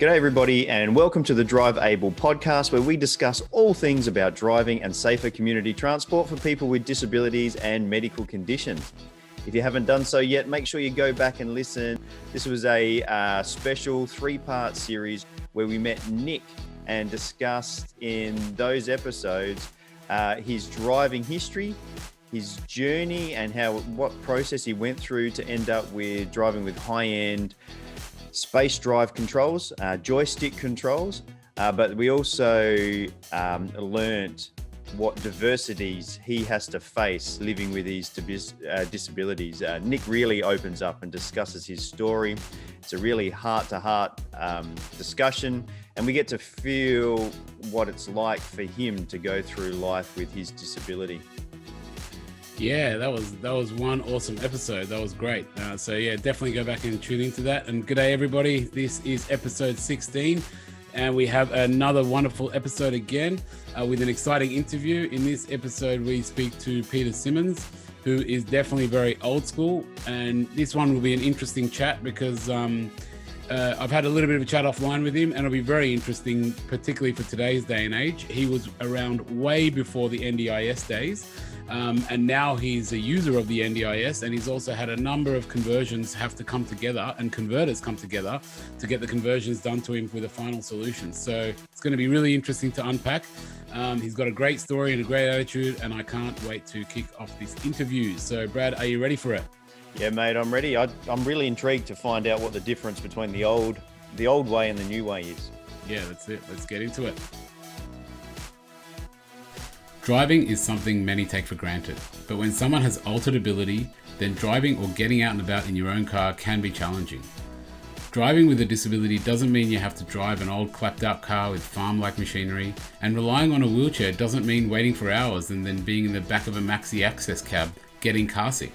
G'day everybody and welcome to the Drivable Podcast, where we discuss all things about driving and safer community transport for people with disabilities and medical conditions. If you haven't done so yet, make sure you go back and listen. This was a special 3-part series where we met Nick and discussed in those episodes his driving history, his journey, and what process he went through to end up with driving with high-end space drive controls, joystick controls, but we also learnt what diversities he has to face living with these disabilities. Nick really opens up and discusses his story. It's a really heart-to-heart discussion, and we get to feel what it's like for him to go through life with his disability. Yeah, that was one awesome episode. That was great. So yeah, definitely go back and tune into that. And g'day everybody. This is episode 16, and we have another wonderful episode again with an exciting interview. In this episode, we speak to Peter Simmons, who is definitely very old school. And this one will be an interesting chat because I've had a little bit of a chat offline with him, and it'll be very interesting, particularly for today's day and age. He was around way before the NDIS days. And now he's a user of the NDIS, and he's also had a number of conversions have to come together and converters come together to get the conversions done to him with a final solution. So it's going to be really interesting to unpack. He's got a great story and a great attitude, and I can't wait to kick off this interview. So Brad, are you ready for it? Yeah, mate, I'm ready. I'm really intrigued to find out what the difference between the old way and the new way is. Yeah, that's it. Let's get into it. Driving is something many take for granted, but when someone has altered ability, then driving or getting out and about in your own car can be challenging. Driving with a disability doesn't mean you have to drive an old clapped out car with farm-like machinery, and relying on a wheelchair doesn't mean waiting for hours and then being in the back of a maxi access cab getting carsick.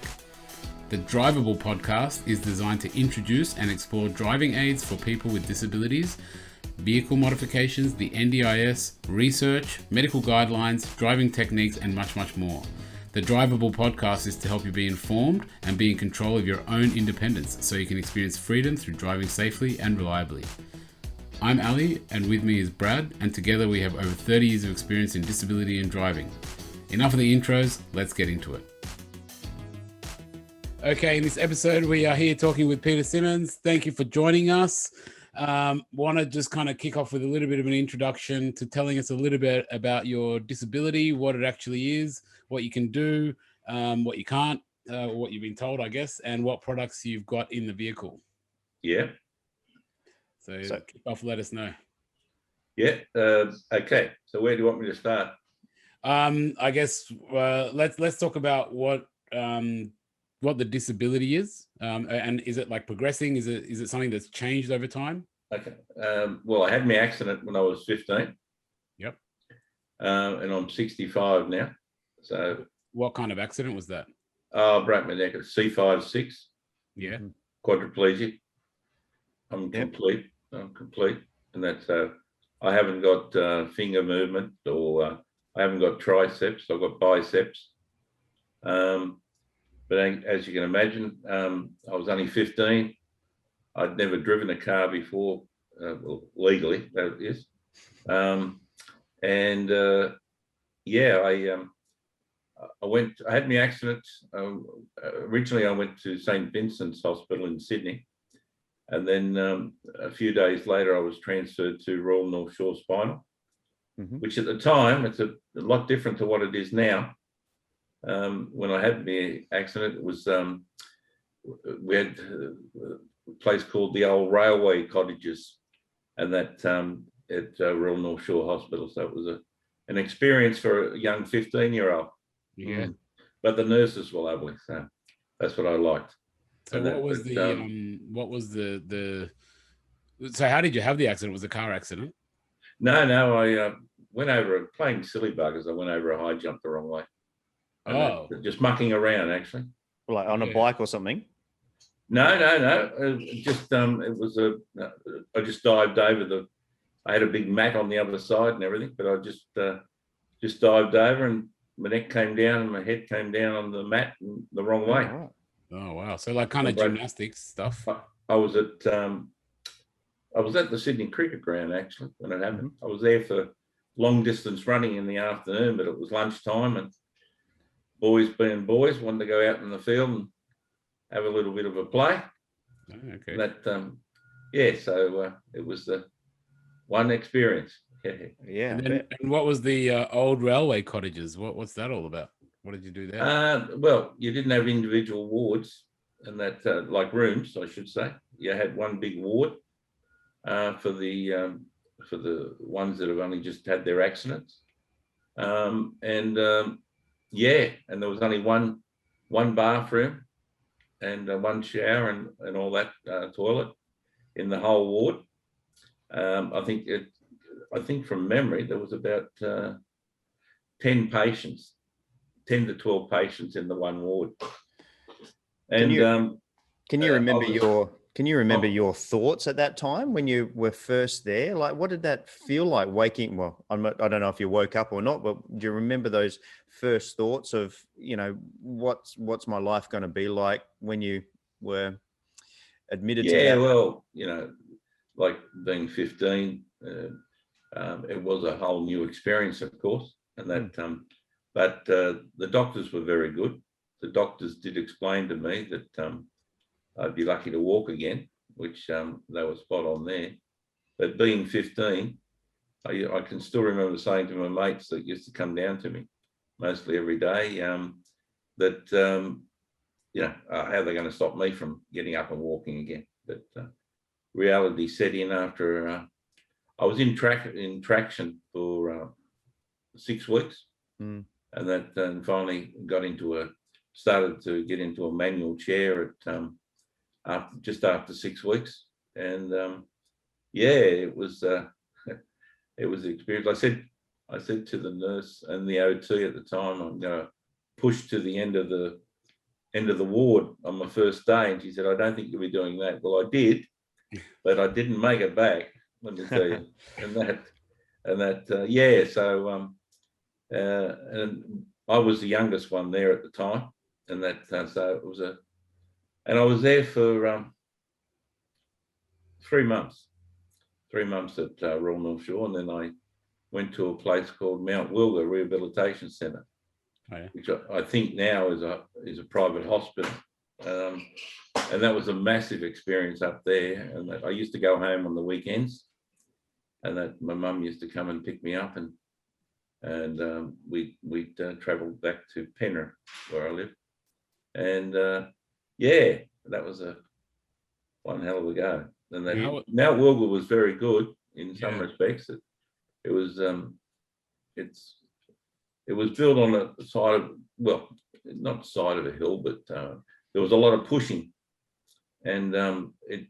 The Drivable Podcast is designed to introduce and explore driving aids for people with disabilities, vehicle modifications, the NDIS, research, medical guidelines, driving techniques, and much, much more. The Drivable Podcast is to help you be informed and be in control of your own independence so you can experience freedom through driving safely and reliably. I'm Ali, and with me is Brad, and together we have over 30 years of experience in disability and driving. Enough of the intros, let's get into it. Okay, in this episode we are here talking with Peter Simmons. Thank you for joining us. Want to just kind of kick off with a little bit of an introduction to telling us a little bit about your disability, what it actually is, what you can do, what you can't, what you've been told, I guess, and what products you've got in the vehicle. Yeah. So kick off, let us know. Yeah. Okay. So where do you want me to start? I guess let's talk about what the disability is, and is it like progressing? Is it something that's changed over time? Okay. Well, I had my accident when I was 15. Yep. And I'm 65 now. So. What kind of accident was that? I broke my neck at C5-6. Yeah. Quadriplegic. I'm complete. And that's I haven't got finger movement, or I haven't got triceps. I've got biceps. But as you can imagine, I was only 15. I'd never driven a car before, well, legally, that is. I had my accident. Originally, I went to St. Vincent's Hospital in Sydney. And then a few days later, I was transferred to Royal North Shore Spinal, which at the time, it's a lot different to what it is now. When I had my accident, it was we had a place called the Old Railway Cottages, and that at Royal North Shore Hospital. So it was an experience for a young 15-year-old. Yeah. But the nurses were lovely, so that's what I liked. So so how did you have the accident? Was it a car accident? No, I went over, playing silly buggers, I went over a high jump the wrong way. Just mucking around, actually. Like on a bike or something? No. Just it was I just dived over I had a big mat on the other side and everything, but I just dived over, and my neck came down and my head came down on the mat the wrong way. Oh wow! So like kind of gymnastics stuff. I was at I was at the Sydney Cricket Ground actually when it happened. I was there for long distance running in the afternoon, but it was lunchtime, and boys being boys wanted to go out in the field and have a little bit of a play. Oh, okay. So it was the one experience. Yeah. And what was the old railway cottages? What's that all about? What did you do there? Well, you didn't have individual wards, and that like rooms, I should say. You had one big ward for the ones that have only just had their accidents, and there was only one bathroom and one shower and all that toilet in the whole ward. I think from memory there was about 10 to 12 patients in the one ward. And can you remember your thoughts at that time when you were first there? Like, what did that feel like waking? Well, I don't know if you woke up or not, but do you remember those first thoughts of, what's my life going to be like when you were admitted to that? Yeah, well, like being 15, it was a whole new experience, of course, and that. But the doctors were very good. The doctors did explain to me that I'd be lucky to walk again, which they were spot on there. But being 15, I can still remember saying to my mates that used to come down to me mostly every day that, how are they going to stop me from getting up and walking again? But reality set in after I was in traction for 6 weeks. And that finally started to get into a manual chair at just after 6 weeks. And it was it was the experience. I said to the nurse and the OT at the time, I'm going to push to the end of the ward on my first day. And she said, I don't think you'll be doing that. Well, I did, but I didn't make it back, let me tell you. And I was the youngest one there at the time, and so it was and I was there for 3 months. 3 months at Royal North Shore, and then I went to a place called Mount Wilga Rehabilitation Centre, which I think now is a private hospital, and that was a massive experience up there. And I used to go home on the weekends, and that my mum used to come and pick me up, and we'd travel back to Penrith, where I live, and that was one hell of a go. And then Mount Wilga was very good in some respects. It was built on the side of, well, not side of a hill, but there was a lot of pushing, and it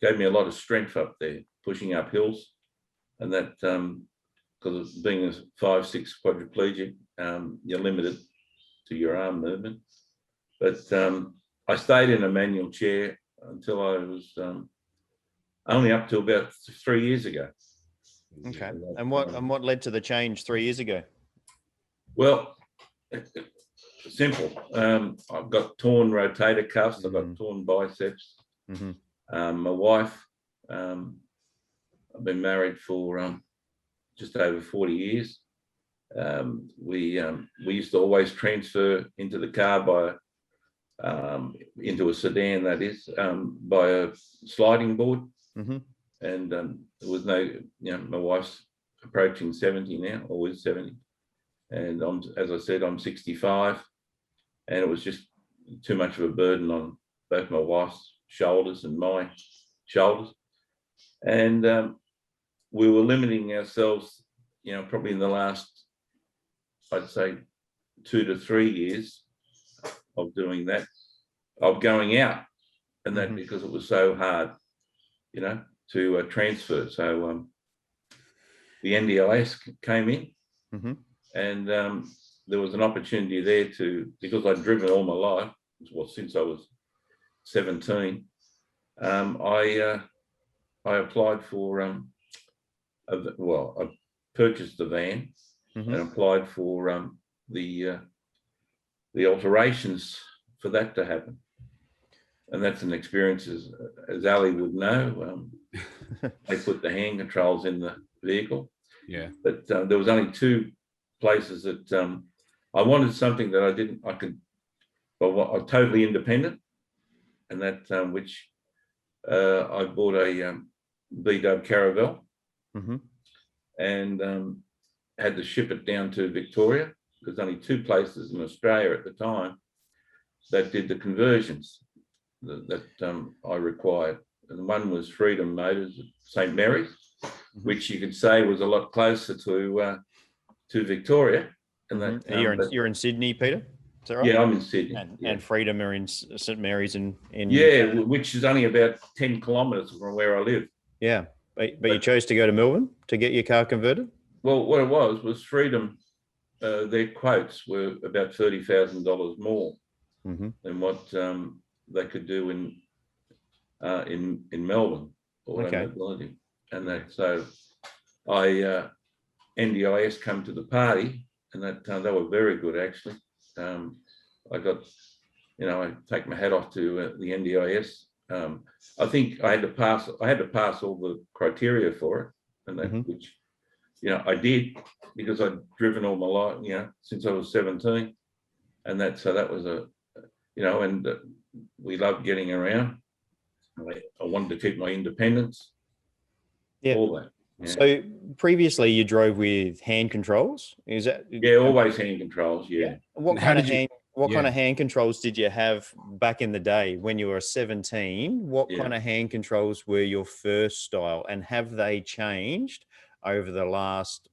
gave me a lot of strength up there, pushing up hills, and that. Because being a 5'6" quadriplegic, you're limited to your arm movement. But I stayed in a manual chair until I was only up to about 3 years ago. Okay. And what led to the change 3 years ago? Well, simple. I've got torn rotator cuffs. I've got torn biceps. My wife, I've been married for just over 40 years. We used to always transfer into the car into a sedan, that is, by a sliding board. And there was no, my wife's approaching 70 now, or was 70. And as I said, I'm 65, and it was just too much of a burden on both my wife's shoulders and my shoulders. And we were limiting ourselves, probably in the last, I'd say, 2 to 3 years of doing that, of going out, and that because it was so hard, to transfer. So the NDIS came in, and there was an opportunity there because I'd driven all my life, since I was 17. I applied for I purchased the van and applied for the alterations for that to happen. and that's an experience, as Ali would know. They put the hand controls in the vehicle. Yeah. But there was only two places that I wanted something that I could, I'm totally independent, and that which I bought a VW Caravelle, and had to ship it down to Victoria. There's only two places in Australia at the time that did the conversions that I required. And one was Freedom Motors at St. Mary's, which you could say was a lot closer to Victoria. And that you're in Sydney, Peter? Is that right? Yeah, I'm in Sydney. And Freedom are in St. Mary's in which is only about 10 kilometres from where I live. Yeah, but you chose to go to Melbourne to get your car converted? Well, what it was Freedom, their quotes were about $30,000 more than what they could do in Melbourne or mobility. And that, so I NDIS come to the party, and that they were very good actually. I got, I take my hat off to the NDIS. I think I had to pass all the criteria for it, and that which, I did, because I'd driven all my life, since I was 17, and that was and we loved getting around. I wanted to keep my independence. Yeah. All that. Yeah. So previously you drove with hand controls? Is that? Yeah, always hand controls. Yeah. What kind of hand controls did you have back in the day when you were 17? What kind of hand controls were your first style, and have they changed over the last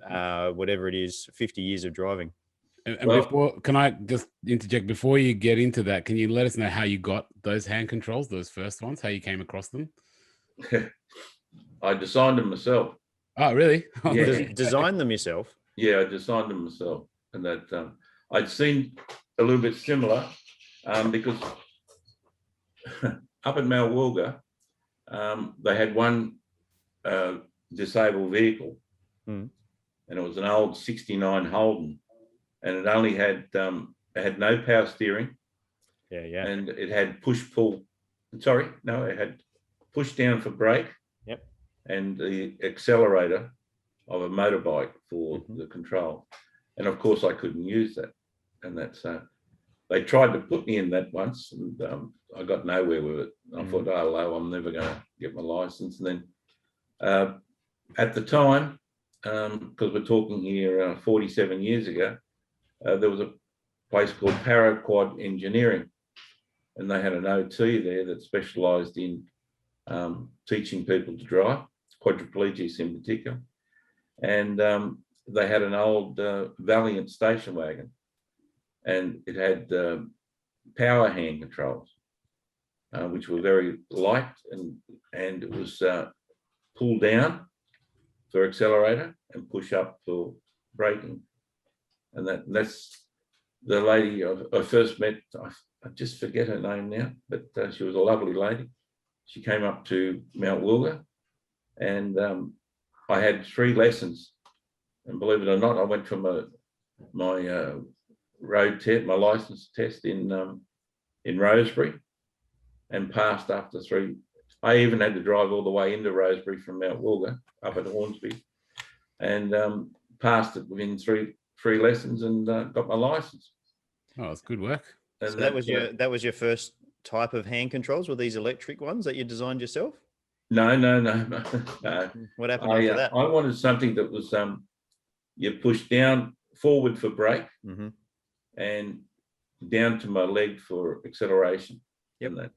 whatever it is, 50 years of driving? And before, can I just interject before you get into that? Can you let us know how you got those hand controls, those first ones, how you came across them? I designed them myself. Oh, really? Yeah. Designed them yourself? Yeah, I designed them myself, and that I'd seen a little bit similar because up at Mount Wilga, they had one disabled vehicle, and it was an old '69 Holden. And it only had it had no power steering. Yeah. And it had push-pull. Sorry, no, it had push down for brake. Yep. And the accelerator of a motorbike for the control. And of course, I couldn't use that. And that's they tried to put me in that once, and I got nowhere with it. I thought, oh, I'm never going to get my license. And then at the time, because we're talking here 47 years ago. There was a place called Paraquad Engineering, and they had an OT there that specialised in teaching people to drive, quadriplegics in particular. And they had an old Valiant station wagon, and it had power hand controls, which were very light, and it was pull down for accelerator and push up for braking. And that's the lady I first met. I just forget her name now, but she was a lovely lady. She came up to Mount Wilga, and I had 3 lessons. And believe it or not, I went for my road test, my license test in Rosebery, and passed after 3. I even had to drive all the way into Rosebery from Mount Wilga up at Hornsby, and passed it within 3 lessons, and got my license. Oh, that's good work. And so that was your first type of hand controls? Were these electric ones that you designed yourself? No. What happened after that? I wanted something that was you push down forward for brake, and down to my leg for acceleration. Yep.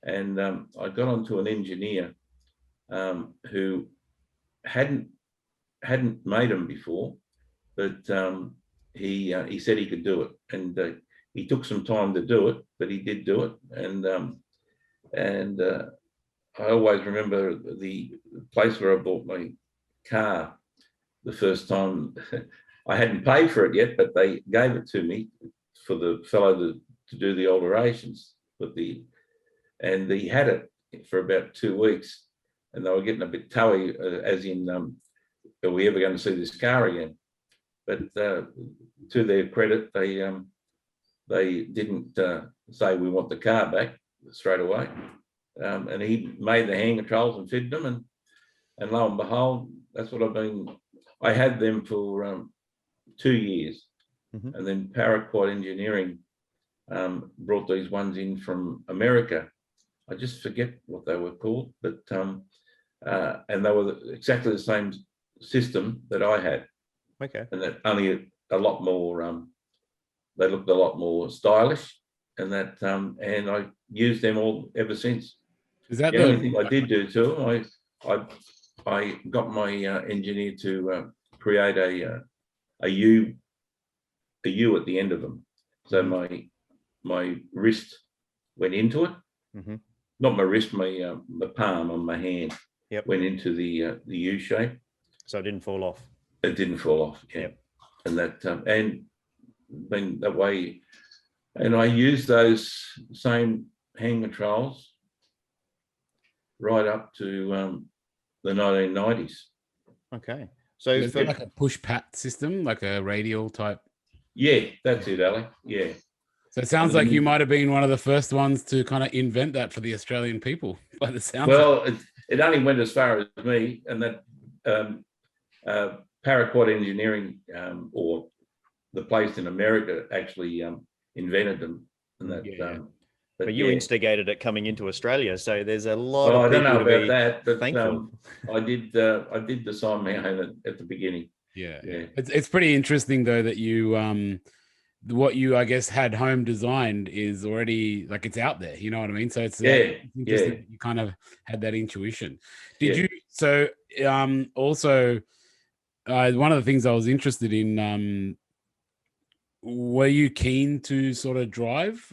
And I got onto an engineer who hadn't made them before. But he said he could do it, and he took some time to do it, but he did do it. And I always remember the place where I bought my car the first time. I hadn't paid for it yet, but they gave it to me for the fellow to do the alterations. And he had it for about 2 weeks, and they were getting a bit toey, as in, are we ever going to see this car again? But to their credit, they didn't say we want the car back. straight away. And he made the hand controls and fitted them, and lo and behold, that's what I had them for 2 years. Mhm. And then Paraquat Engineering brought these ones in from America. I just forget what they were called, but and they were exactly the same system that I had, Okay. and that only a lot more. They looked a lot more stylish, and I used them all ever since. Is that The only thing I did do to them, I got my engineer to create a U at the end of them, so my wrist went into it. Mm-hmm. Not my wrist, my palm on my hand. Yep. Went into the U shape. So it didn't fall off. It didn't fall off. Yeah. Yep. And that and then that way, and I used those same hand controls right up to the 1990s. Okay. So is it like a push pat system, like a radial type? Yeah, that's it, Ali. Yeah. So it sounds like you might have been one of the first ones to kind of invent that for the Australian people, by the sound. Well, it only went as far as me, and that Paraquat Engineering, or the place in America, actually invented them. And that, but you instigated it coming into Australia, so there's a lot of I don't people know to about be that, but thankful. I did design my own at the beginning. Yeah. It's pretty interesting though that you what you, I guess, had home designed is already like it's out there, you know what I mean? So it's interesting that you kind of had that intuition. Did you? So also one of the things I was interested in, were you keen to sort of drive?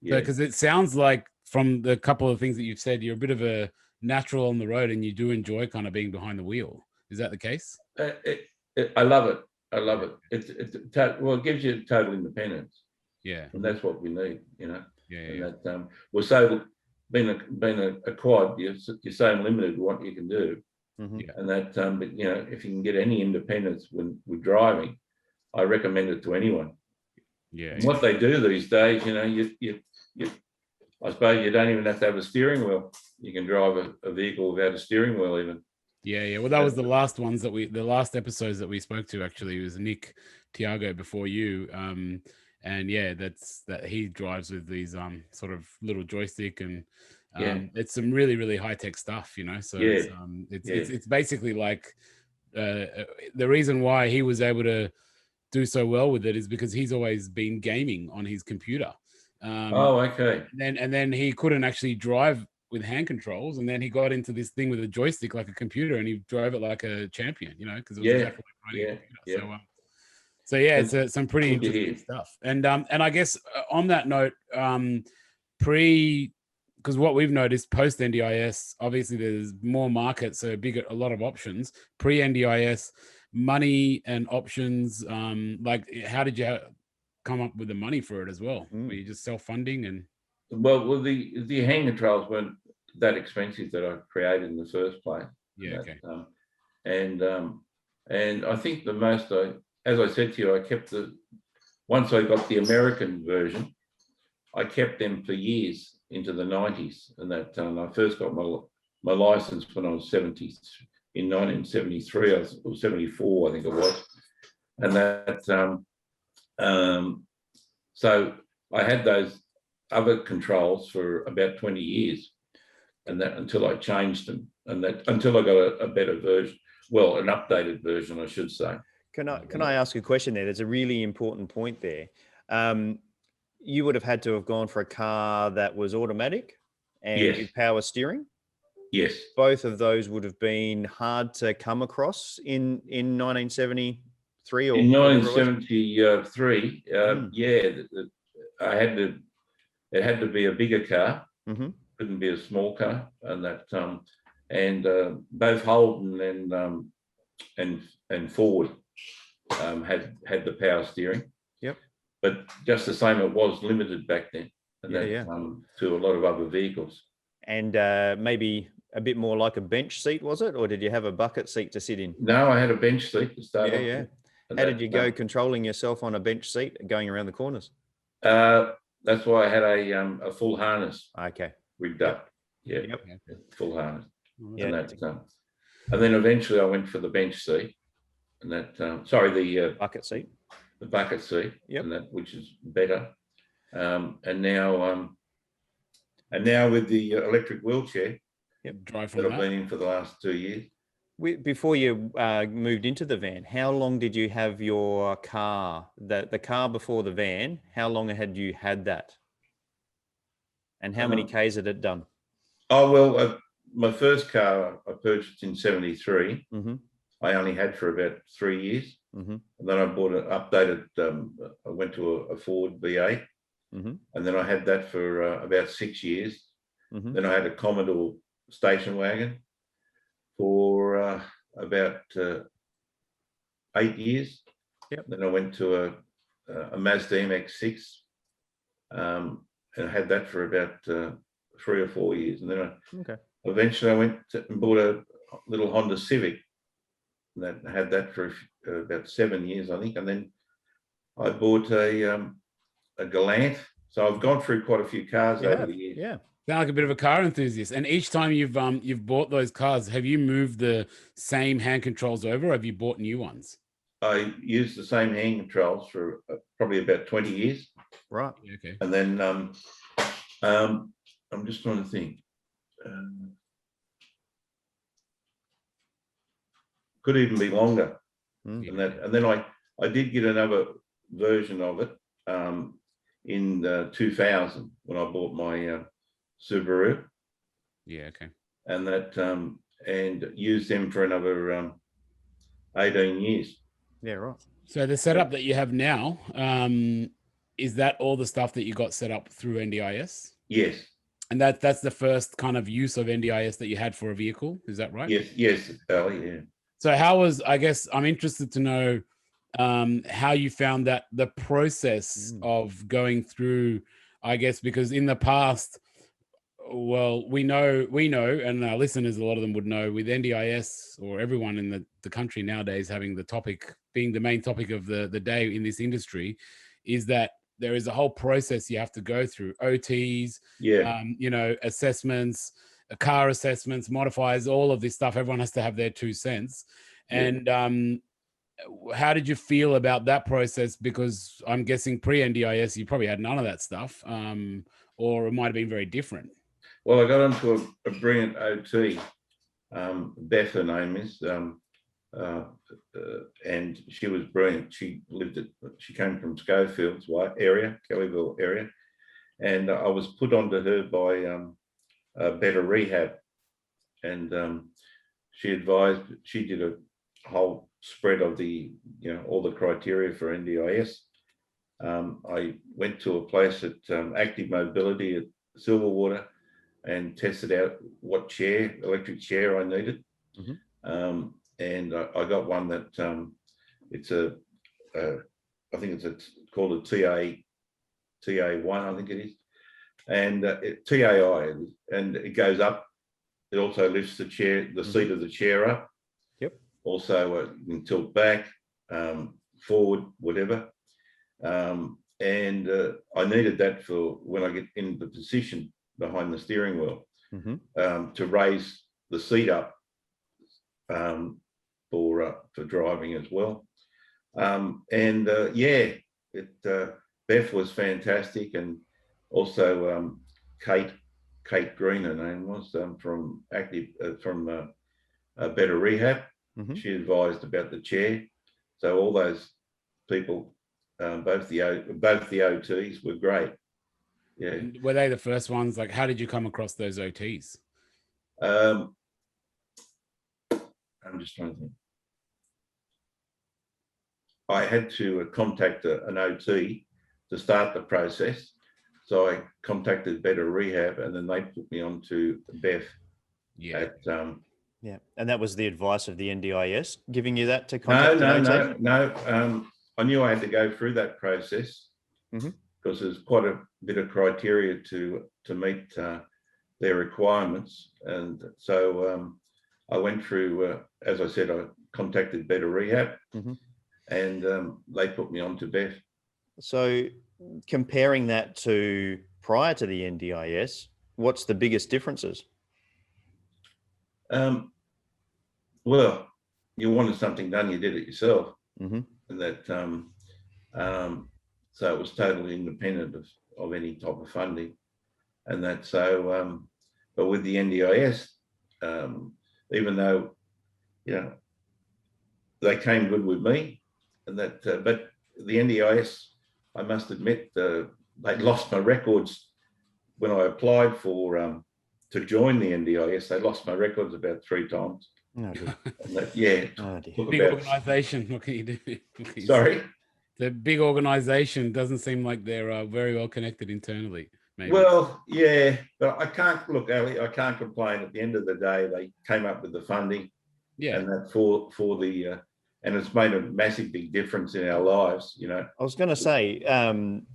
Because it sounds like from the couple of things that you've said, you're a bit of a natural on the road and you do enjoy kind of being behind the wheel. Is that the case? I love it. I love it. It gives you total independence. Yeah. And that's what we need, you know. Yeah. And that we're so being a quad, you're so limited what you can do. Mm-hmm. And that but you know, if you can get any independence when we're driving, I recommend it to anyone. Yeah. And what they do these days, you know, you I suppose you don't even have to have a steering wheel. You can drive a vehicle without a steering wheel even. Yeah. Well, that was the last episodes that we spoke to, actually. It was Nick Tiago before you. And yeah, that he drives with these sort of little joystick, and it's some really, really high tech stuff, you know. So it's basically like the reason why he was able to do so well with it is because he's always been gaming on his computer. Okay. And then he couldn't actually drive with hand controls, and then he got into this thing with a joystick like a computer, and he drove it like a champion, you know, because it was exactly like riding a computer. So it's some pretty interesting stuff. And I guess on that note, because what we've noticed post NDIS, obviously there's more markets, so a lot of options. Pre NDIS, money and options. Like, how did you come up with the money for it as well? Were you just self-funding? And well, the hand controls weren't that expensive that I created in the first place. Yeah. Okay. And I think the most as I said to you, I kept once I got the American version, I kept them for years into the 90s. And that I first got my license when I was 1973, or 74, I think it was. And that, so I had those other controls for about 20 years, and that until I changed them, and that until I got a better version, well, an updated version, I should say. Can I ask a question there? There's a really important point there. You would have had to have gone for a car that was automatic and with power steering. Yes. Both of those would have been hard to come across in 1973 or in 1973. It had to be a bigger car. Mm-hmm. Couldn't be a small car, and that both Holden and Ford had the power steering. Yep. But just the same, it was limited back then, and to a lot of other vehicles. And maybe a bit more like a bench seat, was it? Or did you have a bucket seat to sit in? No, I had a bench seat to start off. How did you go controlling yourself on a bench seat going around the corners? The that's why I had a full harness Okay. rigged up. Yeah, Yep. full harness. Oh, Yeah. And then eventually I went for the bench seat, and that Bucket seat. the bucket seat, Yep. and that which is better. And now with the electric wheelchair drive that from I've that. been in for the last 2 years. Before you moved into the van, how long did you have your car, the car before the van? How long had you had that? And how many Ks had it done? Oh, well, my first car I purchased in 73. Mm-hmm. I only had for about 3 years. Mm-hmm. And then I bought an updated, I went to a Ford V8. Mm-hmm. And then I had that for about 6 years. Mm-hmm. Then I had a Commodore station wagon for about 8 years. Yep. Then I went to a Mazda MX-6, and I had that for about 3 or 4 years. And then eventually I went and bought a little Honda Civic, and that had that for about 7 years, I think. And then I bought a Galant. So I've gone through quite a few cars over the years. Yeah. Sound like a bit of a car enthusiast. And each time you've bought those cars, have you moved the same hand controls over, or have you bought new ones? I used the same hand controls for probably about 20 years. Right. Okay. And then I'm just trying to think. Could even be longer than that. And then I did get another version of it in 2000 when I bought my Subaru. Yeah. Okay. And that and used them for another 18 years. Yeah. Right. So the setup that you have now, is that all the stuff that you got set up through NDIS? Yes. And that's the first kind of use of NDIS that you had for a vehicle. Is that right? Yes, Ali, yeah. So I guess I'm interested to know how you found that the process of going through, I guess, because in the past, well, we know, and our listeners, a lot of them would know, with NDIS, or everyone in the country nowadays having the topic, being the main topic of the day in this industry, is that there is a whole process you have to go through, OTs, assessments, car assessments, modifiers, all of this stuff. Everyone has to have their 2 cents. And how did you feel about that process? Because I'm guessing pre-NDIS, you probably had none of that stuff, or it might have been very different. Well, I got onto a brilliant OT. Beth, her name is, and she was brilliant. She came from Schofield's area, Kellyville area, and I was put onto her by Better Rehab, and she did a whole spread of all the criteria for NDIS. I went to a place at Active Mobility at Silverwater and tested out what electric chair I needed. Mm-hmm. And I got one that I think it's called a TA1, I think it is. And TAI, and it goes up. It also lifts the seat of the chair up. Yep. Also, you can tilt back, forward, whatever. And I needed that for when I get in the position behind the steering wheel, to raise the seat up for driving as well. Beth was fantastic, and also Kate Green, her name was, from Better Rehab. Mm-hmm. She advised about the chair. So all those people, both the OTs were great. Yeah. And were they the first ones? Like, how did you come across those OTs? I'm just trying to think. I had to contact an OT to start the process. So I contacted Better Rehab, and then they put me on to Beth. Yeah. And that was the advice of the NDIS giving you that to contact No. I knew I had to go through that process, because there's quite a bit of criteria to meet their requirements. And so I went through, as I said, I contacted Better Rehab, and they put me on to Beth. So comparing that to prior to the NDIS, what's the biggest differences? Well, you wanted something done, you did it yourself. Mm-hmm. And that, so it was totally independent of any type of funding. And that, so, but with the NDIS, even though, they came good with me, and that, but the NDIS, I must admit, they'd lost my records when I applied for to join the NDIS. They lost my records about 3 times. Oh, dear. And that, yeah, Oh, dear. Big organisation. What can you do? Sorry. The big organisation doesn't seem like they're very well connected internally. Maybe. Well, yeah, but I can't look, Ali, I can't complain. At the end of the day, they came up with the funding, and that for the and it's made a massive big difference in our lives. I was going to say,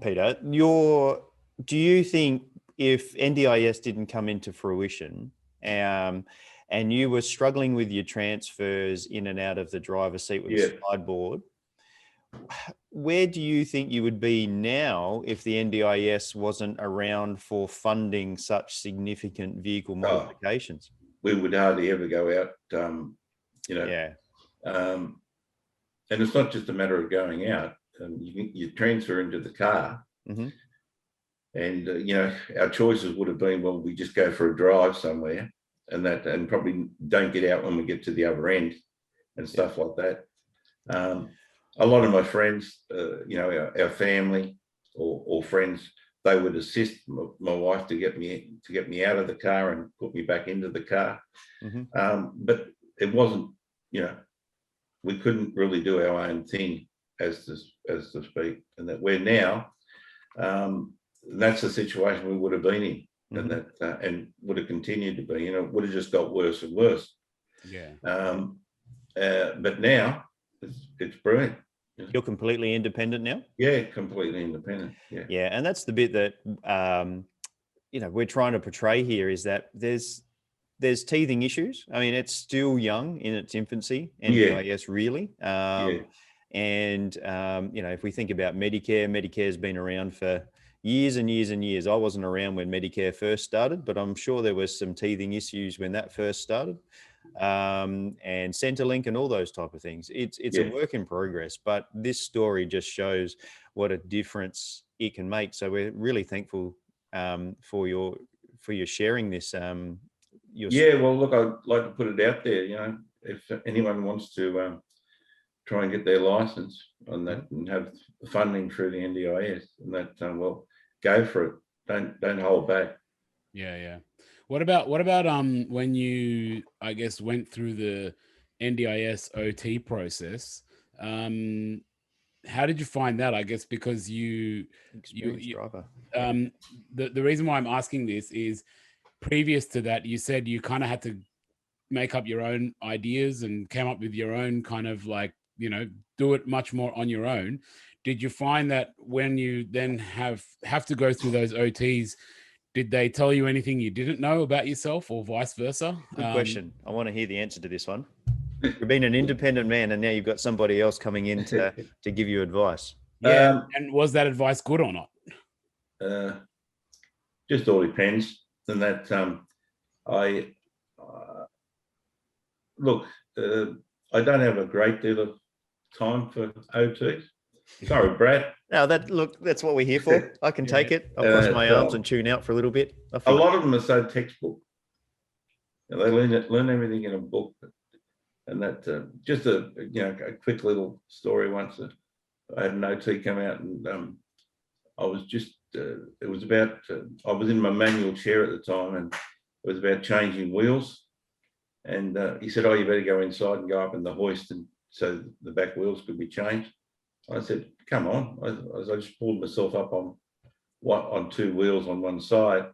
Peter, do you think if NDIS didn't come into fruition, and you were struggling with your transfers in and out of the driver's seat with the slide board, where do you think you would be now if the NDIS wasn't around for funding such significant vehicle modifications? We would hardly ever go out, and it's not just a matter of going out. You transfer into the car, mm-hmm. and our choices would have been, well, we just go for a drive somewhere, and probably don't get out when we get to the other end, and stuff like that. A lot of my friends, our family or friends, they would assist my wife to get me out of the car and put me back into the car. Mm-hmm. But it wasn't, we couldn't really do our own thing, as to speak, and that we're now. That's the situation we would have been in, mm-hmm. and that and would have continued to be. It would have just got worse and worse. Yeah. But now it's brilliant. You're completely independent now? Yeah, completely independent. Yeah. Yeah, and that's the bit that we're trying to portray here, is that there's teething issues. I mean, it's still young in its infancy, NDIS really. And if we think about Medicare's been around for years and years and years. I wasn't around when Medicare first started, but I'm sure there was some teething issues when that first started. And Centrelink and all those type of things. It's a work in progress, but this story just shows what a difference it can make. So we're really thankful for your sharing this. Well, look, I'd like to put it out there. If anyone wants to try and get their license on that and have funding through the NDIS, and that, well, go for it. Don't hold back. Yeah. What about when you, I guess, went through the NDIS OT process? How did you find that? I guess because you driver. The reason why I'm asking this is, previous to that, you said you kind of had to make up your own ideas and came up with your own kind of do it much more on your own. Did you find that when you then have to go through those OTs, did they tell you anything you didn't know about yourself, or vice versa? Good question. I want to hear the answer to this one. You've been an independent man, and now you've got somebody else coming in to give you advice. Yeah, and was that advice good or not? Just all depends. And that I don't have a great deal of time for OTs. Sorry, Brad. No, that's what we're here for. I can take it. I'll cross my arms and tune out for a little bit. A lot of them are so textbook. They learn everything in a book. And that just a quick little story. Once I had an OT come out, and I was just it was about I was in my manual chair at the time, and it was about changing wheels. And he said, "Oh, you better go inside and go up in the hoist, and so the back wheels could be changed." I said, "Come on!" I just pulled myself up on 2 wheels on one side,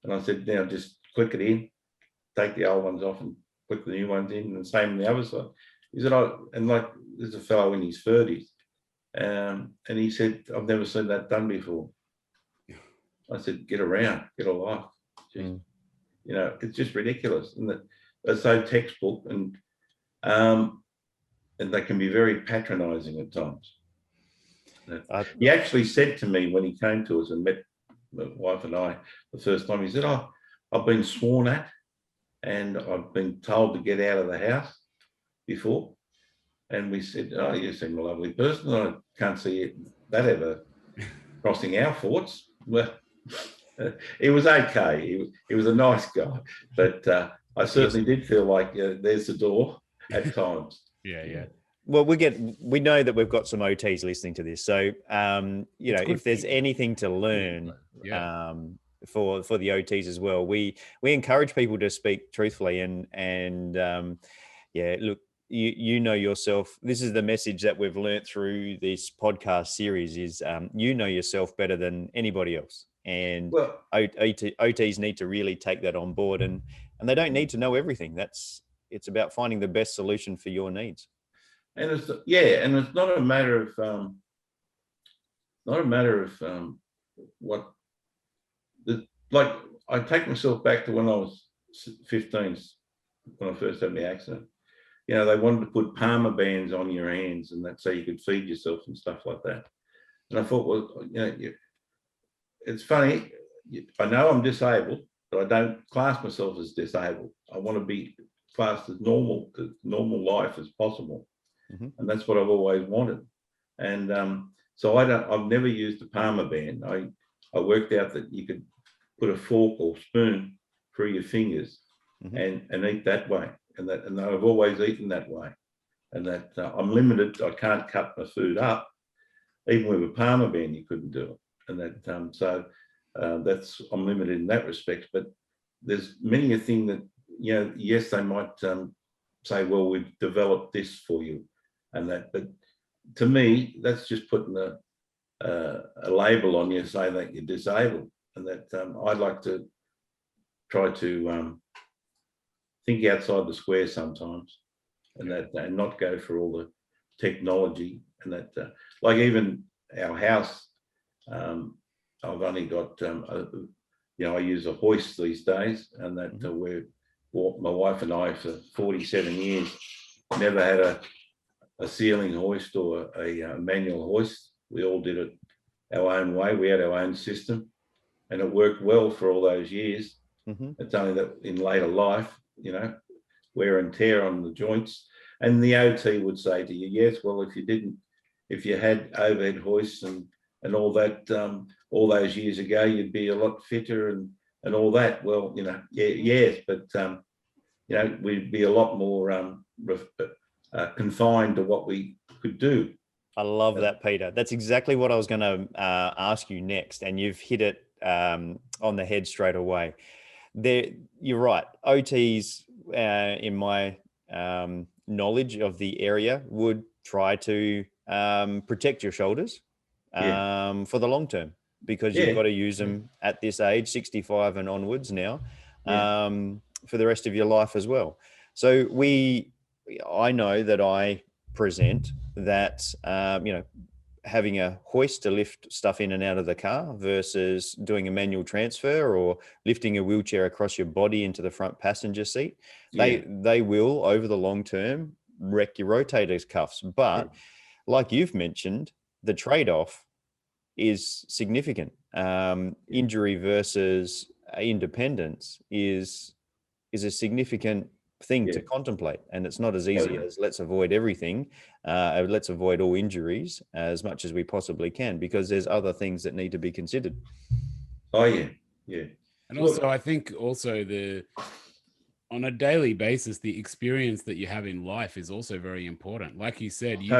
and I said, "Now just click it in, take the old ones off, and click the new ones in, and the same on the other side." He said, there's a fellow in his 30s, and he said, "I've never seen that done before." I said, "Get around, get a life." It's just ridiculous, and they're so textbook, and they can be very patronising at times. He actually said to me when he came to us and met my wife and I the first time, he said, "Oh, I've been sworn at and I've been told to get out of the house before." And we said, "Oh, you seem a lovely person. I can't see that ever crossing our thoughts." Well, he was okay. He was a nice guy, but I certainly did feel like there's the door at times. Yeah. Well, we know that we've got some OTs listening to this, so if there's anything to learn, for the OTs as well, we encourage people to speak truthfully and look, you know yourself. This is the message that we've learnt through this podcast series: is you know yourself better than anybody else, and OTs need to really take that on board, and they don't need to know everything. It's about finding the best solution for your needs. And it's not a matter of what. Like, I take myself back to when I was 15, when I first had my accident. They wanted to put Palmer bands on your hands, and that's so you could feed yourself and stuff like that. And I thought, well, it's funny. I know I'm disabled, but I don't class myself as disabled. I want to be classed as normal life as possible. Mm-hmm. And that's what I've always wanted. And so I've never used a Palmer band. I worked out that you could put a fork or spoon through your fingers, mm-hmm. and eat that way. And I've always eaten that way. And that I'm limited. I can't cut my food up. Even with a Palmer band, you couldn't do it. And that that's I'm limited in that respect. But there's many a thing that, yes, they might say, well, we've developed this for you, and that. But to me, that's just putting a label on you saying that you're disabled. And that I'd like to try to think outside the square sometimes, and not go for all the technology. And that, like even our house, I've only got, I use a hoist these days, and that my wife and I for 47 years never had a ceiling hoist or a manual hoist. We all did it our own way. We had our own system. And it worked well for all those years. Mm-hmm. It's only that in later life, wear and tear on the joints. And the OT would say to you, yes, well, if you had overhead hoists and all that, all those years ago, you'd be a lot fitter and all that. Well, yes, but we'd be a lot more confined to what we could do. I love that, Peter. That's exactly what I was going to ask you next, and you've hit it on the head straight away. You're right. OTs, in my knowledge of the area, would try to protect your shoulders for the long term, because you've got to use them at this age, 65 and onwards now, for the rest of your life as well. So I know that I present that, having a hoist to lift stuff in and out of the car versus doing a manual transfer or lifting a wheelchair across your body into the front passenger seat. They will, over the long term, wreck your rotator cuffs. But like you've mentioned, the trade-off is significant. Injury versus independence is a significant thing to contemplate, and it's not as easy as let's avoid everything, let's avoid all injuries as much as we possibly can, because there's other things that need to be considered. And also, I think also on a daily basis, the experience that you have in life is also very important. Like you said, you've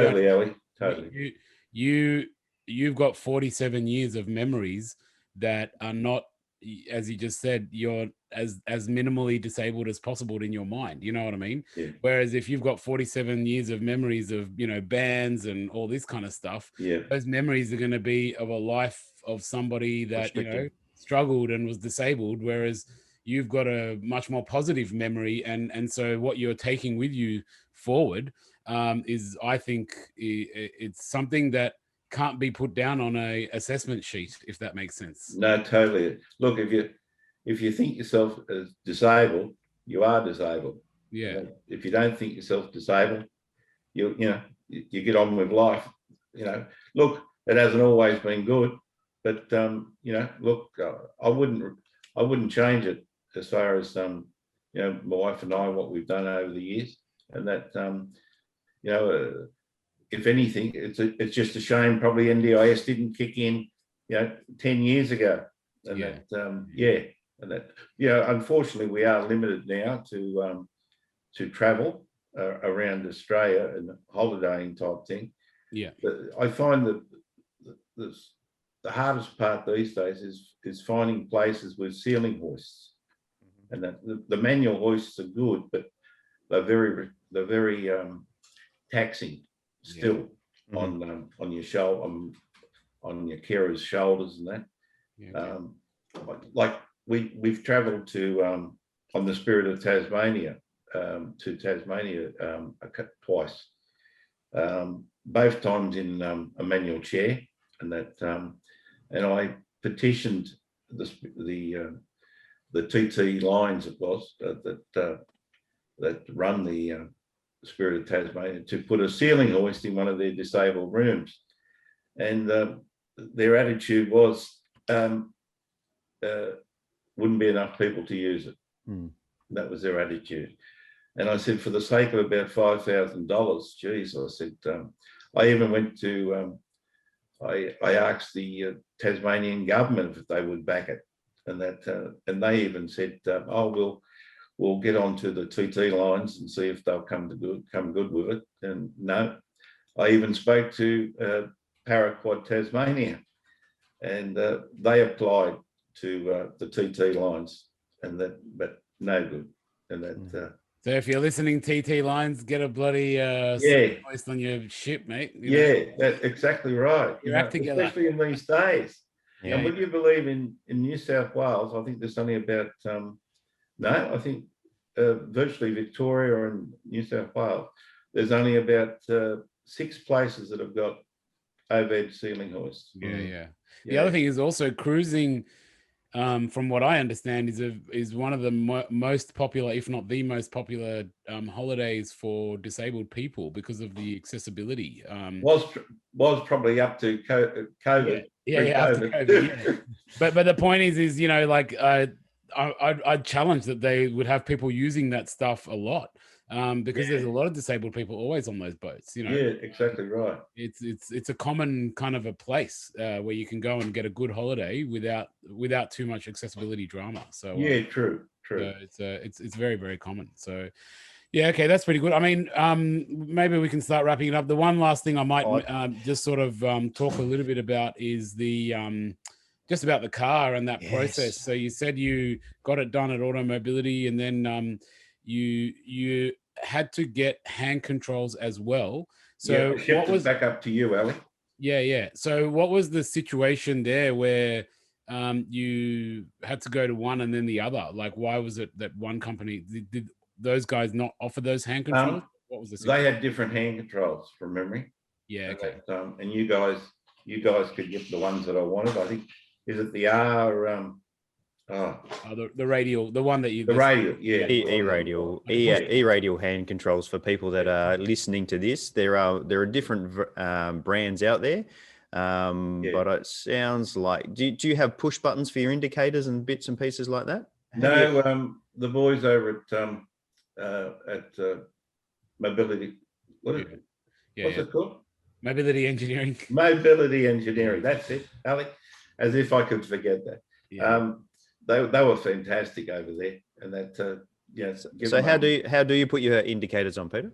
got 47 years of memories that are not, as you just said, you're as minimally disabled as possible in your mind. You know what I mean? Yeah. Whereas if you've got 47 years of memories of, bands and all this kind of stuff, those memories are going to be of a life of somebody that, struggled and was disabled. Whereas you've got a much more positive memory. And so what you're taking with you forward is, I think, it's something that can't be put down on a assessment sheet, if that makes sense. No, totally. Look, if you think yourself as disabled, you are disabled. Yeah. If you don't think yourself disabled, you get on with life. Look, it hasn't always been good, but you know, look, I wouldn't change it as far as you know, my wife and I, what we've done over the years, and that you know, if anything, it's just a shame probably NDIS didn't kick in, you know, 10 years ago, and and that, you know, unfortunately we are limited now to travel around Australia and holidaying type thing. Yeah. But I find that the hardest part these days is finding places with ceiling hoists, and that the manual hoists are good, but they're very taxing still on your shoulder, on your carer's shoulders and that. Yeah, like we've travelled to on the Spirit of Tasmania to Tasmania twice, both times in a manual chair, and that and I petitioned the TT lines, it was that run the Spirit of Tasmania, to put a ceiling hoist in one of their disabled rooms, and their attitude was wouldn't be enough people to use it. That was their attitude. And I said, for the sake of about $5,000, geez, I said, I even went to, I asked the Tasmanian government if they would back it, and that, and they even said, oh, we'll get onto the TT lines and see if they'll come good with it. And no, I even spoke to Paraquad Tasmania, and they applied to the TT lines, and that, but no good. And that. So if you're listening, TT lines, get a bloody hoist on your ship, mate. That's exactly right. You're acting together, especially in these days. Yeah. And would you believe in New South Wales, I think there's only about no, I think virtually Victoria and New South Wales, there's only about 6 places that have got overhead ceiling hoists. Yeah. The other thing is also cruising. From what I understand, is one of the most popular, if not the most popular, holidays for disabled people because of the accessibility. Was probably up to COVID. After COVID. But the point is you know, like I'd challenge that they would have people using that stuff a lot. Because there's a lot of disabled people always on those boats, you know. Yeah, exactly right. It's a common kind of a place where you can go and get a good holiday without too much accessibility drama. So true. It's very, very common. So yeah, okay, that's pretty good. I mean, maybe we can start wrapping it up. The one last thing I might just sort of talk a little bit about is the just about the car and that process. So you said you got it done at Automobility, and then you had to get hand controls as well. So what was back up to you, Ali? Yeah. So what was the situation there where you had to go to one and then the other? Like, why was it that one company did those guys not offer those hand controls? What was the situation? They had different hand controls from memory. Yeah. Okay. And you guys could get the ones that I wanted. I think, is it the R? The radial, the one that you... The radial, yeah. E-radial hand controls for people that are listening to this. There are different brands out there, but it sounds like... Do you have push buttons for your indicators and bits and pieces like that? No, the boys over at Mobility... What's it called? Mobility Engineering. Mobility Engineering, that's it, Alex. As if I could forget that. Yeah. They were fantastic over there, and that So how do you put your indicators on, Peter?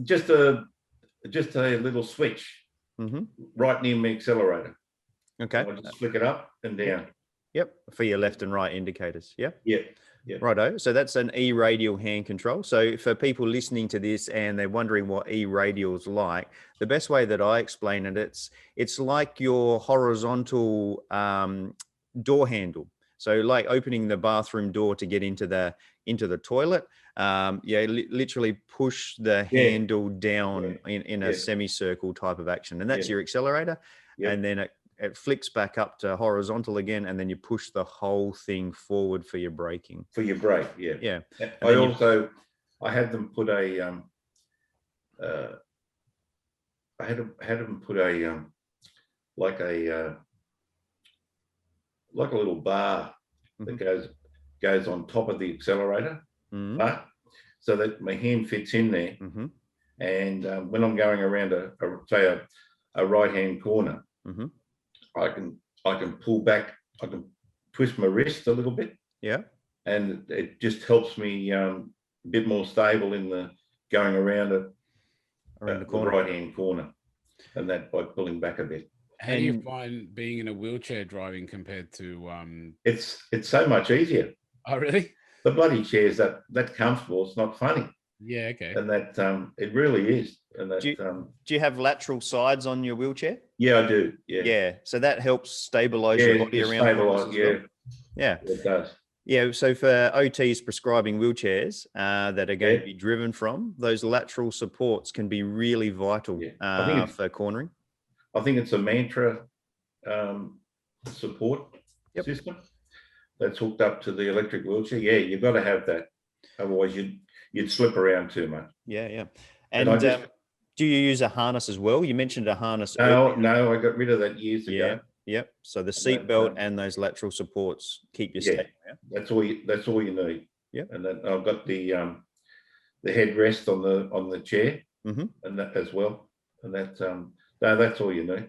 Just a little switch right near my accelerator. Okay. I just flick it up and down. Yep, for your left and right indicators. Yep. Yeah. Righto. So that's an e-radial hand control. So for people listening to this and they're wondering what e-radial's like, the best way that I explain it, it's like your horizontal door handle. So like opening the bathroom door to get into the toilet, literally push the handle down in a semicircle type of action, and that's your accelerator, and then it flicks back up to horizontal again, and then you push the whole thing forward for your braking. For your brake, yeah. I had them put like a little bar that goes on top of the accelerator bar, so that my hand fits in there. And when I'm going around a right-hand corner, I can pull back. I can twist my wrist a little bit. Yeah. And it just helps me a bit more stable in the going around the right-hand corner, and that by pulling back a bit. How do you find being in a wheelchair driving compared to? It's so much easier. Oh, really? The bloody chair's that comfortable. It's not funny. Yeah. Okay. And that it really is. And that do you have lateral sides on your wheelchair? Yeah, I do. Yeah. Yeah. So that helps stabilize your body around. Yeah. Yeah. It does. Yeah, so for OTs prescribing wheelchairs that are going to be driven from, those lateral supports can be really vital for cornering. I think it's a mantra support system that's hooked up to the electric wheelchair. Yeah, you've got to have that. Otherwise, you'd slip around too much. Yeah. And do you use a harness as well? You mentioned a harness. No, I got rid of that years ago. Yep. So the seat belt and those lateral supports keep you stable. Yeah. That's all you need. Yeah. And then I've got the headrest on the chair, and that as well. And that's all you need.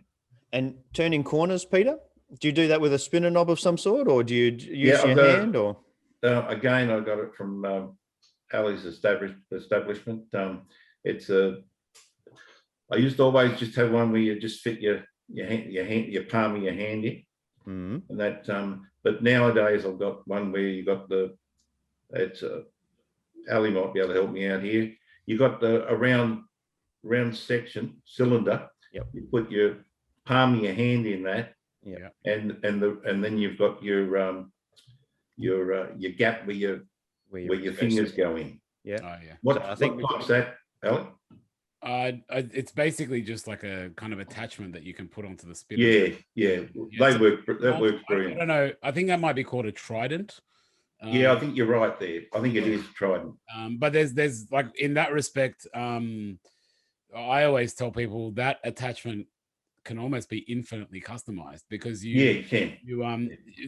And turning corners, Peter, do you do that with a spinner knob of some sort, or do you use your hand? Or again, I got it from Ali's establishment. I used to always just have one where you just fit your palm of your hand in, and that. But nowadays I've got one where you got Ali might be able to help me out here. You got a round section cylinder. Yep. You put your palm of your hand in that. Yeah. And then you've got your gap where your fingers go in. Yeah. Oh, yeah. What type's that, Ali? It's basically just like a kind of attachment that you can put onto the spinner. Yeah. That works brilliant. I don't know. I think that might be called a trident. I think you're right there. I think it is trident. But there's like, in that respect, I always tell people that attachment can almost be infinitely customized, because you can.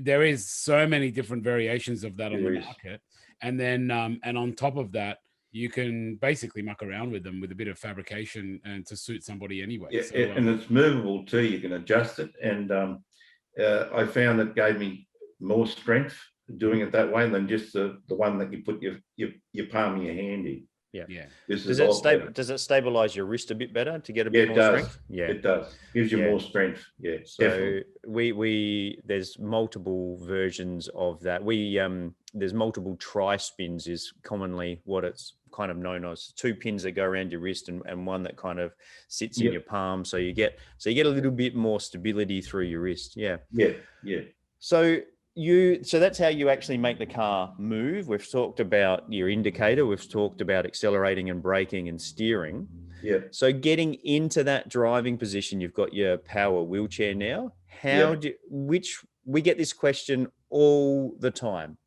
There is so many different variations of that on the market, and then and on top of that, you can basically muck around with them with a bit of fabrication and to suit somebody anyway. Yeah, so, and it's movable too. You can adjust it, and I found that gave me more strength doing it that way than just the one that you put your palm of your hand in. Yeah. Does it stabilize your wrist a bit better to get a bit more strength? Yeah, it does. Gives you more strength. Yeah. So definitely. there's multiple versions of that. There's multiple tri-spins is commonly what it's kind of known as. 2 pins that go around your wrist and one that kind of sits in your palm. So you get a little bit more stability through your wrist. Yeah. So that's how you actually make the car move. We've talked about your indicator. We've talked about accelerating and braking and steering. Yeah. So getting into that driving position, you've got your power wheelchair now. We get this question all the time.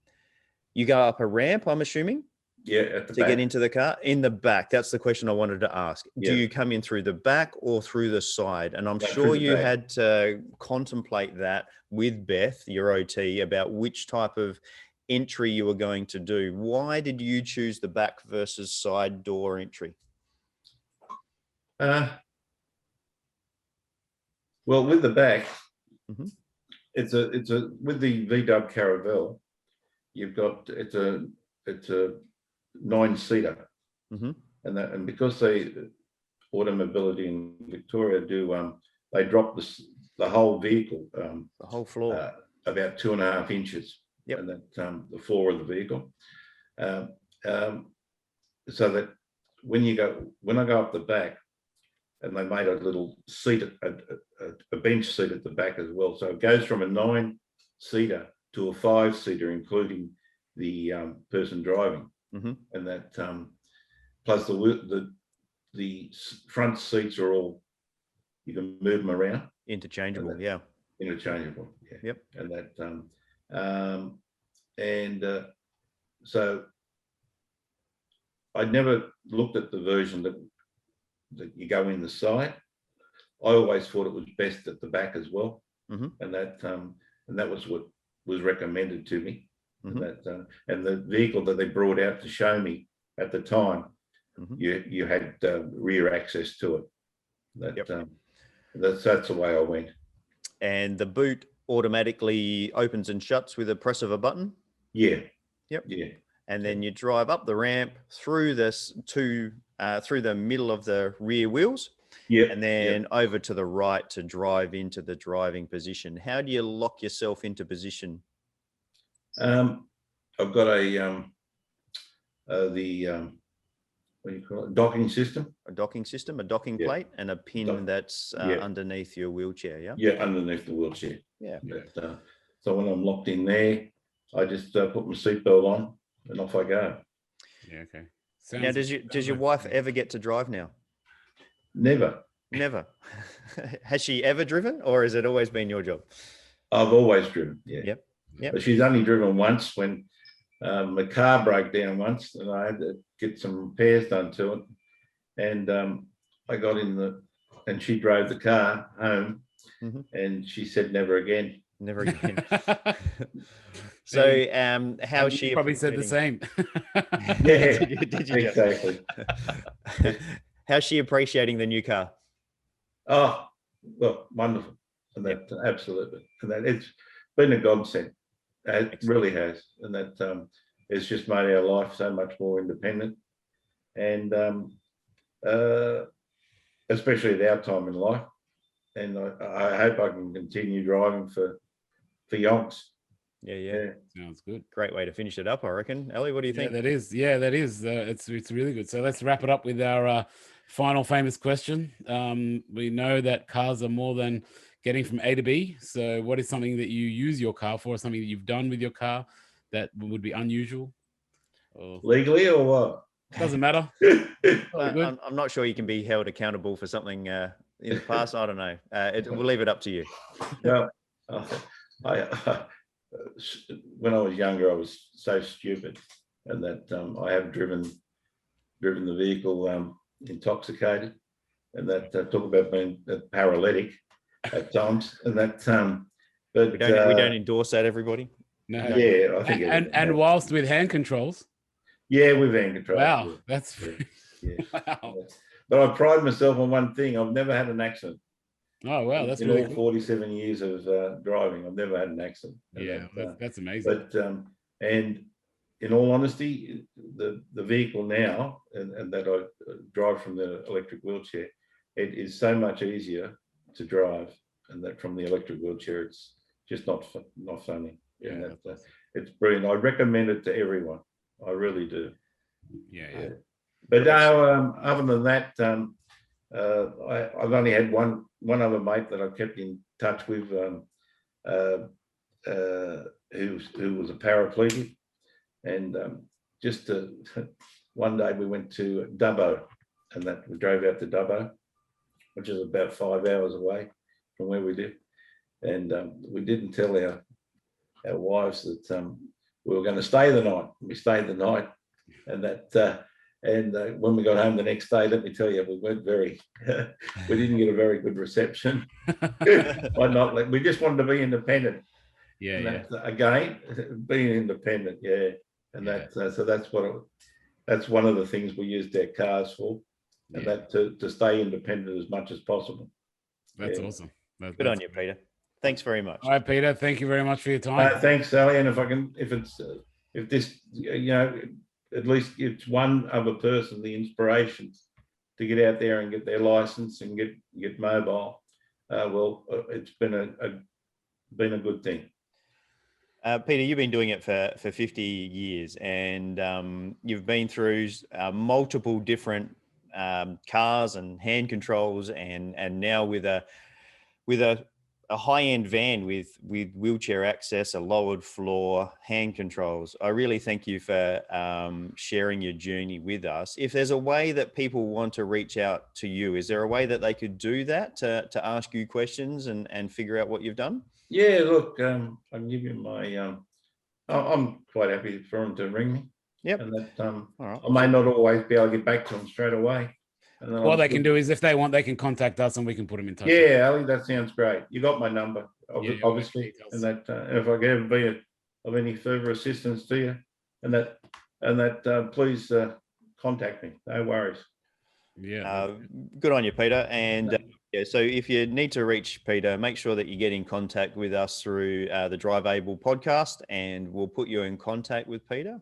You go up a ramp, I'm assuming? Yeah, at the to back. Get into the car? In the back. That's the question I wanted to ask. Yeah. Do you come in through the back or through the side? And I'm sure you had to contemplate that with Beth, your OT, about which type of entry you were going to do. Why did you choose the back versus side door entry? Well, with the back, it's a with the VW Caravelle, you've got it's a 9-seater, and because Automobility in Victoria do they drop the whole vehicle, the whole floor, about 2.5 inches, and that the floor of the vehicle, so that when I go up the back, and they made a little seat, a bench seat at the back as well, so it goes from a 9-seater to a 5-seater, including the person driving. And that plus the front seats are all, you can move them around, interchangeable. Interchangeable. Yep. And that so I'd never looked at the version that you go in the side. always thought it was best at the back as well, Mhm. and that was what was recommended to me. Mhm. And the vehicle that they brought out to show me at the time, Mhm. you had rear access to it. Yep. That's the way I went. And the boot automatically opens and shuts with a press of a button. Yeah. Yep. Yeah. And then you drive up the ramp through through the middle of the rear wheels, Yeah. and then over to the right to drive into the driving position. How do you lock yourself into position? I've got what do you call it? Docking system. A docking system, a docking Yeah. plate, and a pin that's Yeah. underneath your wheelchair. Yeah. Yeah, underneath the wheelchair. Yeah. So when I'm locked in there, I just put my seatbelt on and off I go. Yeah. Okay. Now, does your wife ever get to drive now? Never. Never. Has she ever driven, or has it always been your job? I've always driven. Yeah. Yep. But she's only driven once when my car broke down once, and I had to get some repairs done to it. And I got in and she drove the car home, and she said, "Never again." Never again. So, how she probably said the same. Yeah, did you exactly. How's she appreciating the new car? Oh, well, wonderful, and that absolutely, and that it's been a godsend. It really has, and that it's just made our life so much more independent, and especially at our time in life. And I hope I can continue driving for yonks. Yeah. Sounds good. Great way to finish it up, I reckon. Ellie, what do you think? That is. It's really good. So let's wrap it up with our final famous question. We know that cars are more than getting from A to B. So what is something that you use your car for, something that you've done with your car that would be unusual? Legally or what? Doesn't matter. I'm not sure you can be held accountable for something in the past. I don't know. We'll leave it up to you. No, when I was younger, I was so stupid, and that I have driven the vehicle intoxicated, and that talk about being paralytic at times, and that. But we don't endorse that, everybody. No. Yeah, I think. And whilst with hand controls. Yeah, with hand controls. Wow, yeah. that's Wow. But I pride myself on one thing: I've never had an accident. Oh wow, that's in really all cool. 47 years of driving, I've never had an accident. Yeah, that's amazing. But and in all honesty, the vehicle now and that I drive from the electric wheelchair, it is so much easier to drive, and that from the electric wheelchair, it's just not funny. Yeah, and it's brilliant. I recommend it to everyone. I really do. Yeah. But other than that, I've only had one other mate that I kept in touch with, who was a paraplegic, and just one day we went to Dubbo, and that we drove out to Dubbo, which is about 5 hours away from where we live, and we didn't tell our wives that we were going to stay the night. We stayed the night, and that. And when we got home the next day, let me tell you, we weren't we didn't get a very good reception. We just wanted to be independent. Yeah. Again, being independent, yeah. And so that's one of the things we used our cars for, and that to stay independent as much as possible. That's awesome. Good on you, Peter. Thanks very much. All right, Peter. Thank you very much for your time. Thanks, Sally. And if this, at least it's one other person the inspiration to get out there and get their license and get mobile. It's been a good thing. Peter, you've been doing it for 50 years, and you've been through multiple different cars and hand controls, and now with a high-end van with wheelchair access, a lowered floor, hand controls. I really thank you for sharing your journey with us. If there's a way that people want to reach out to you, is there a way that they could do that to ask you questions and figure out what you've done? Yeah, look, I can give you my. I'm quite happy for them to ring me. Yep. And that All right. I may not always be able to get back to them straight away. And then What they can do is, if they want, they can contact us and we can put them in touch. Yeah, Ali, that sounds great. You got my number, Yeah, obviously, and that if I can ever be of any further assistance to you, and that please contact me. No worries. Yeah. Good on you, Peter. And yeah, so if you need to reach Peter, make sure that you get in contact with us through the Drivable podcast, and we'll put you in contact with Peter.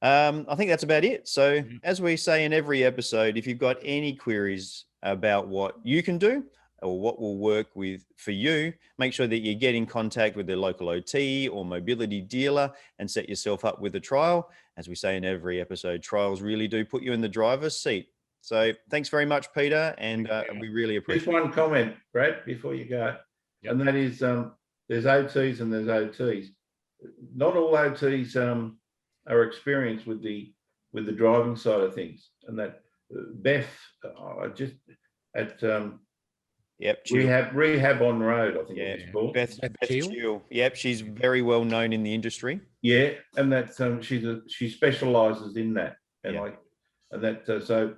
I think that's about it. So as we say in every episode, if you've got any queries about what you can do or what will work for you, make sure that you get in contact with the local OT or mobility dealer and set yourself up with a trial. As we say in every episode, trials really do put you in the driver's seat. So thanks very much, Peter, and we really appreciate it. Just one comment, Brad, before you go, and that is there's OTs and there's OTs. Not all OTs are experienced with the driving side of things, and that Beth just at rehab on road, I think it's called. Beth Chill. Yep, she's very well known in the industry. Yeah, and that she specialises in that, and so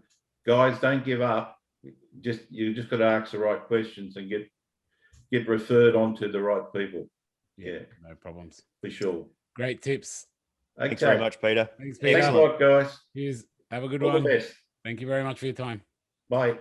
guys, don't give up. You just got to ask the right questions and get referred on to the right people. Yeah, no problems for sure. Great tips. Okay. Thanks very much, Peter. Thanks, Peter. Thanks a lot, guys. Cheers. Have a good All one. the best. Thank you very much for your time. Bye.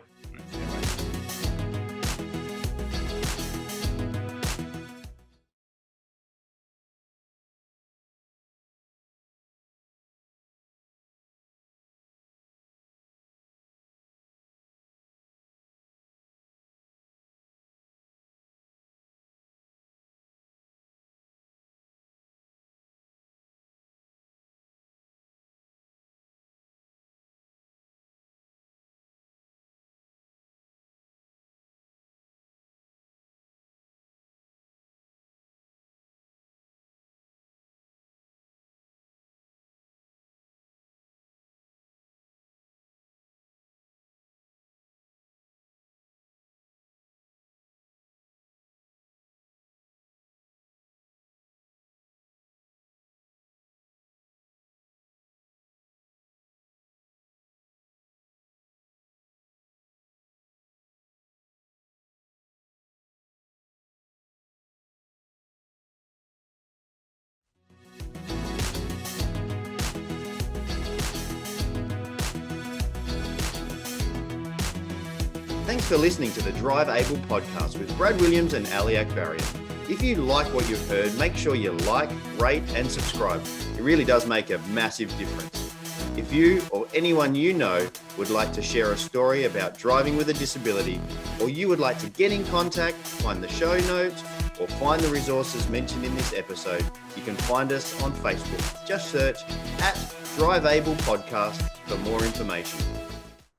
Thanks for listening to the Drivable Podcast with Brad Williams and Ali Akbarian. If you like what you've heard, make sure you like, rate, and subscribe. It really does make a massive difference. If you or anyone you know would like to share a story about driving with a disability, or you would like to get in contact, find the show notes, or find the resources mentioned in this episode, you can find us on Facebook. Just search @Drivable Podcast for more information.